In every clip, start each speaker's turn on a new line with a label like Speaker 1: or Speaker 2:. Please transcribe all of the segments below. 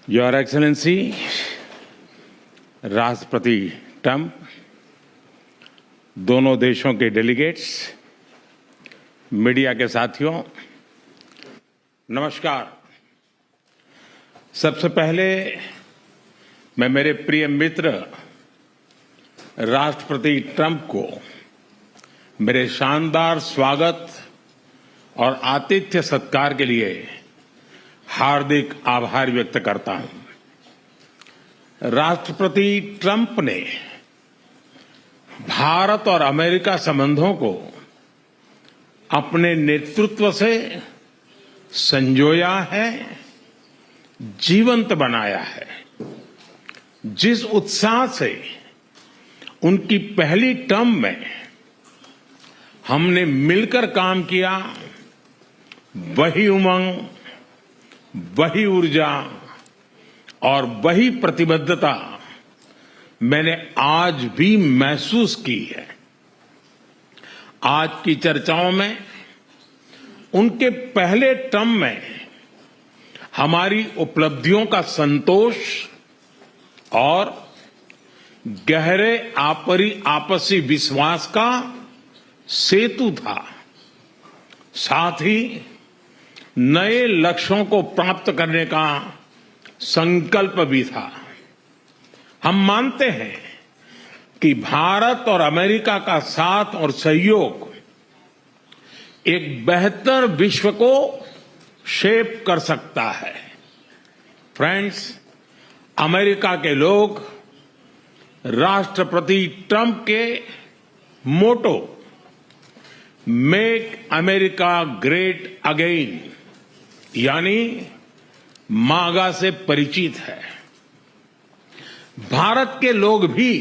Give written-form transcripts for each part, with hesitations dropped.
Speaker 1: Your excellency राष्ट्रपति Trump, दोनों देशों के डेलीगेट्स, मीडिया के साथियों, नमस्कार। सबसे पहले मैं मेरे प्रिय मित्र राष्ट्रपति ट्रंप को मेरे शानदार स्वागत और आतिथ्य सत्कार के लिए हार्दिक आभार व्यक्त करता हूं। राष्ट्रपति ट्रंप ने भारत और अमेरिका संबंधों को अपने नेतृत्व से संजोया है, जीवंत बनाया है। जिस उत्साह से उनकी पहली टर्म में हमने मिलकर काम किया, वही उमंग, वही ऊर्जा और वही प्रतिबद्धता मैंने आज भी महसूस की है। आज की चर्चाओं में उनके पहले टर्म में हमारी उपलब्धियों का संतोष और गहरे आपसी विश्वास का सेतु था। साथ ही नए लक्ष्यों को प्राप्त करने का संकल्प भी था। हम मानते हैं कि भारत और अमेरिका का साथ और सहयोग एक बेहतर विश्व को शेप कर सकता है। फ्रेंड्स, अमेरिका के लोग राष्ट्रपति ट्रंप के मोटो मेक अमेरिका ग्रेट अगेन यानी मागा से परिचित है। भारत के लोग भी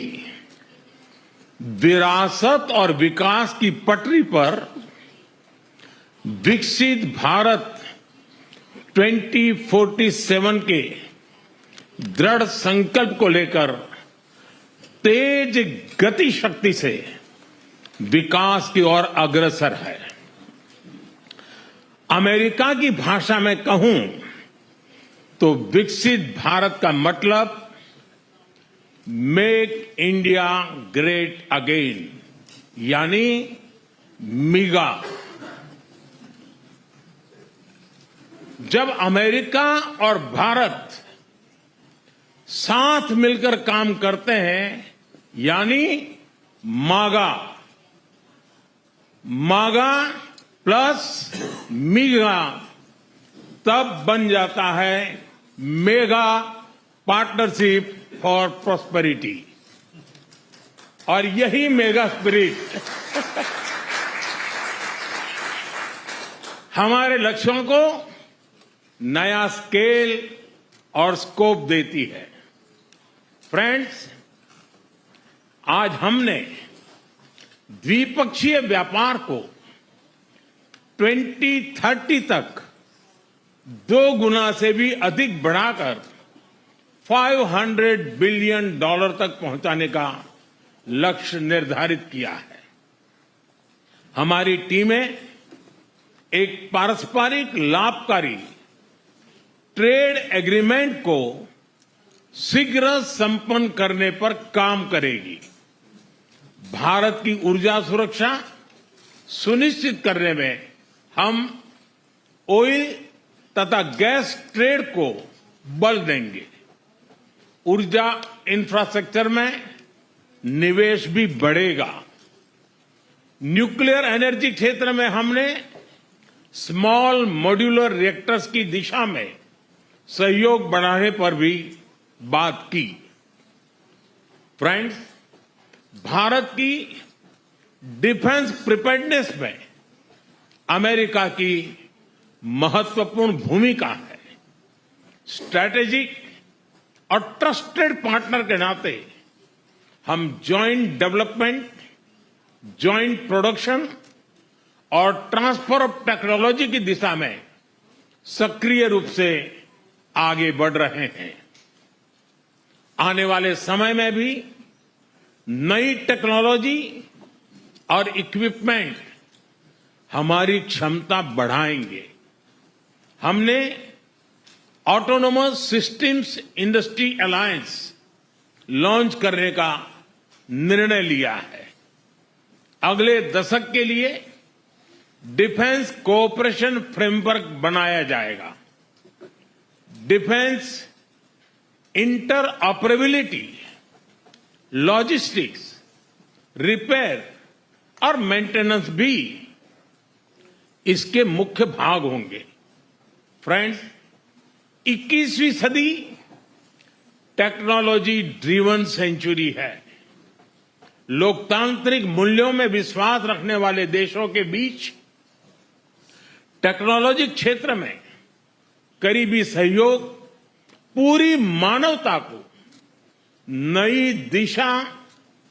Speaker 1: विरासत और विकास की पटरी पर विकसित भारत 2047 के दृढ़ संकल्प को लेकर तेज गति शक्ति से विकास की ओर अग्रसर है। अमेरिका की भाषा में कहूं तो विकसित भारत का मतलब मेक इंडिया ग्रेट अगेन यानी मीगा। जब अमेरिका और भारत साथ मिलकर काम करते हैं यानी मागा प्लस मीगा, तब बन जाता है मेगा पार्टनरशिप फॉर प्रॉस्पेरिटी। और यही मेगा स्पिरिट हमारे लक्ष्यों को नया स्केल और स्कोप देती है। फ्रेंड्स, आज हमने द्विपक्षीय व्यापार को 2030 तक 2 गुना से भी अधिक बढ़ाकर $500 बिलियन तक पहुंचाने का लक्ष्य निर्धारित किया है। हमारी टीमें एक पारस्परिक लाभकारी ट्रेड एग्रीमेंट को शीघ्र संपन्न करने पर काम करेगी। भारत की ऊर्जा सुरक्षा सुनिश्चित करने में हम ऑयल तथा गैस ट्रेड को बल देंगे। ऊर्जा इंफ्रास्ट्रक्चर में निवेश भी बढ़ेगा। न्यूक्लियर एनर्जी क्षेत्र में हमने स्मॉल मॉड्यूलर रिएक्टर्स की दिशा में सहयोग बढ़ाने पर भी बात की। फ्रेंड्स, भारत की डिफेंस प्रिपेयर्डनेस में अमेरिका की महत्वपूर्ण भूमिका है। स्ट्रैटेजिक और ट्रस्टेड पार्टनर के नाते हम जॉइंट डेवलपमेंट, जॉइंट प्रोडक्शन और ट्रांसफर ऑफ टेक्नोलॉजी की दिशा में सक्रिय रूप से आगे बढ़ रहे हैं। आने वाले समय में भी नई टेक्नोलॉजी और इक्विपमेंट हमारी क्षमता बढ़ाएंगे। हमने autonomous systems industry alliance launch करने का निर्णय लिया है। अगले दशक के लिए डिफेंस कोऑपरेशन फ्रेमवर्क बनाया जाएगा। डिफेंस इंटरऑपरेबिलिटी, लॉजिस्टिक्स, रिपेयर और मेंटेनेंस भी इसके मुख्य भाग होंगे। फ्रेंड्स, 21वीं सदी टेक्नोलॉजी ड्रिवन सेंचुरी है। लोकतांत्रिक मूल्यों में विश्वास रखने वाले देशों के बीच टेक्नोलॉजी क्षेत्र में करीबी सहयोग पूरी मानवता को नई दिशा,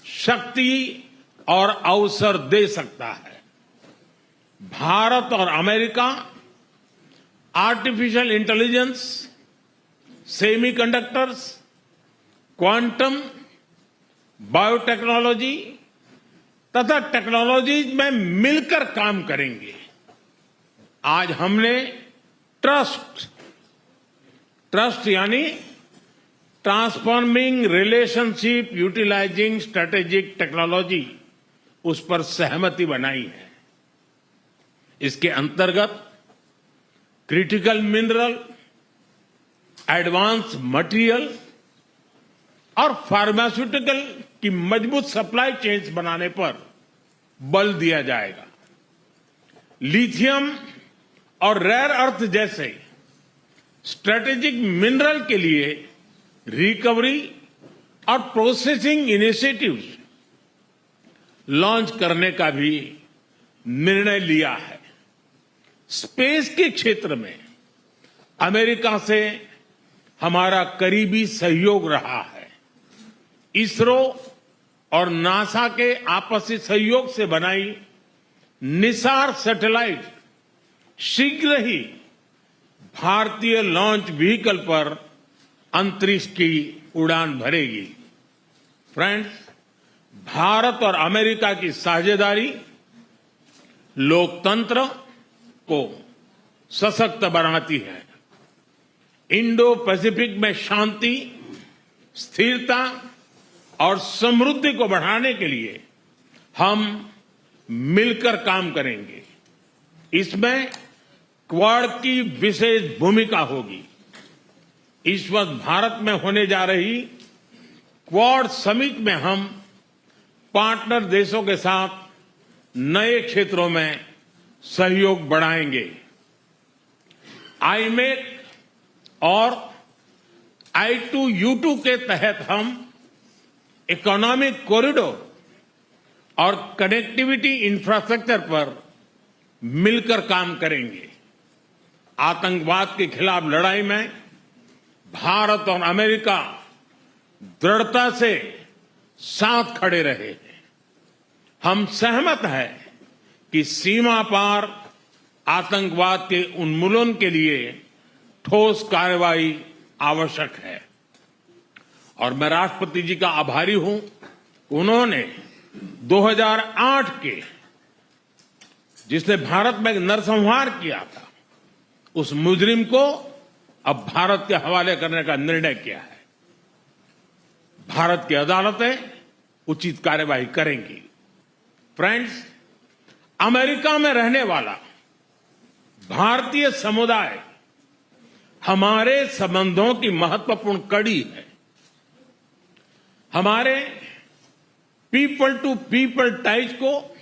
Speaker 1: शक्ति और अवसर दे सकता है। भारत और America artificial intelligence, semiconductors, quantum, biotechnology तथा टेक्नोलॉजीज में मिलकर काम करेंगे। आज हमने ट्रस्ट यानी transforming relationship utilising strategic technology, उस पर सहमति बनाई है। इसके अंतर्गत क्रिटिकल मिनरल, एडवांस मटेरियल और फार्मास्यूटिकल की मजबूत सप्लाई चेन्स बनाने पर बल दिया जाएगा। लिथियम और रेयर अर्थ जैसे स्ट्रेटेजिक मिनरल के लिए रिकवरी और प्रोसेसिंग इनिशिएटिव्स लॉन्च करने का भी निर्णय लिया है। स्पेस के क्षेत्र में अमेरिका से हमारा करीबी सहयोग रहा है। इसरो और नासा के आपसी सहयोग से बनाई निसार सैटेलाइट शीघ्र ही भारतीय लॉन्च व्हीकल पर अंतरिक्ष की उड़ान भरेगी। फ्रेंड्स, भारत और अमेरिका की साझेदारी लोकतंत्र को सशक्त बनाती है। इंडो पैसिफिक में शांति, स्थिरता और समृद्धि को बढ़ाने के लिए हम मिलकर काम करेंगे। इसमें क्वाड की विशेष भूमिका होगी। इस वर्ष भारत में होने जा रही क्वाड समिट में हम पार्टनर देशों के साथ नए क्षेत्रों में सहयोग बढ़ाएंगे। आईमेक और I2U2 के तहत हम इकोनॉमिक कॉरिडोर और कनेक्टिविटी इंफ्रास्ट्रक्चर पर मिलकर काम करेंगे। आतंकवाद के खिलाफ लड़ाई में भारत और अमेरिका दृढ़ता से साथ खड़े रहे। हम सहमत हैं कि सीमा पार आतंकवाद के उन्मूलन के लिए ठोस कार्रवाई आवश्यक है और मैं राष्ट्रपति जी का आभारी हूं। उन्होंने 2008 के जिसने भारत में नरसंहार किया था, उस मुजरिम को अब भारत के हवाले करने का निर्णय किया है। भारत की अदालतें उचित कार्यवाही करेंगी। फ्रेंड्स, अमेरिका में रहने वाला भारतीय समुदाय हमारे संबंधों की महत्वपूर्ण कड़ी है। हमारे पीपल टू पीपल टाइज को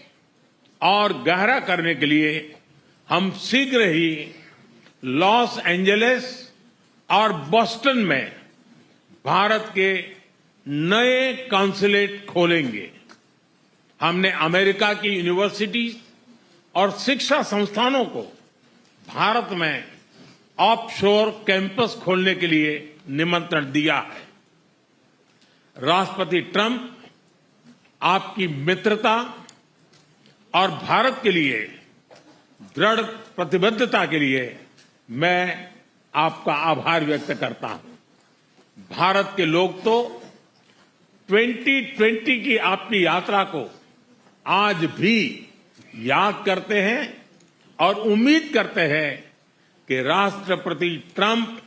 Speaker 1: और गहरा करने के लिए हम शीघ्र ही लॉस एंजलिस और बोस्टन में भारत के नए कॉन्सुलेट खोलेंगे। हमने अमेरिका की यूनिवर्सिटीज और शिक्षा संस्थानों को भारत में ऑफशोर कैंपस खोलने के लिए निमंत्रण दिया है। राष्ट्रपति ट्रंप आपकी मित्रता और भारत के लिए दृढ़ प्रतिबद्धता के लिए मैं आपका आभार व्यक्त करता हूं। भारत के लोग तो 2020 की आपकी यात्रा को आज भी याद करते हैं और उम्मीद करते हैं कि राष्ट्रपति ट्रंप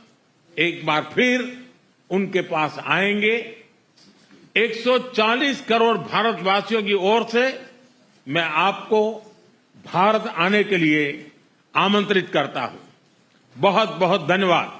Speaker 1: एक बार फिर उनके पास आएंगे। 140 करोड़ भारतवासियों की ओर से मैं आपको भारत आने के लिए आमंत्रित करता हूं। बहुत बहुत धन्यवाद।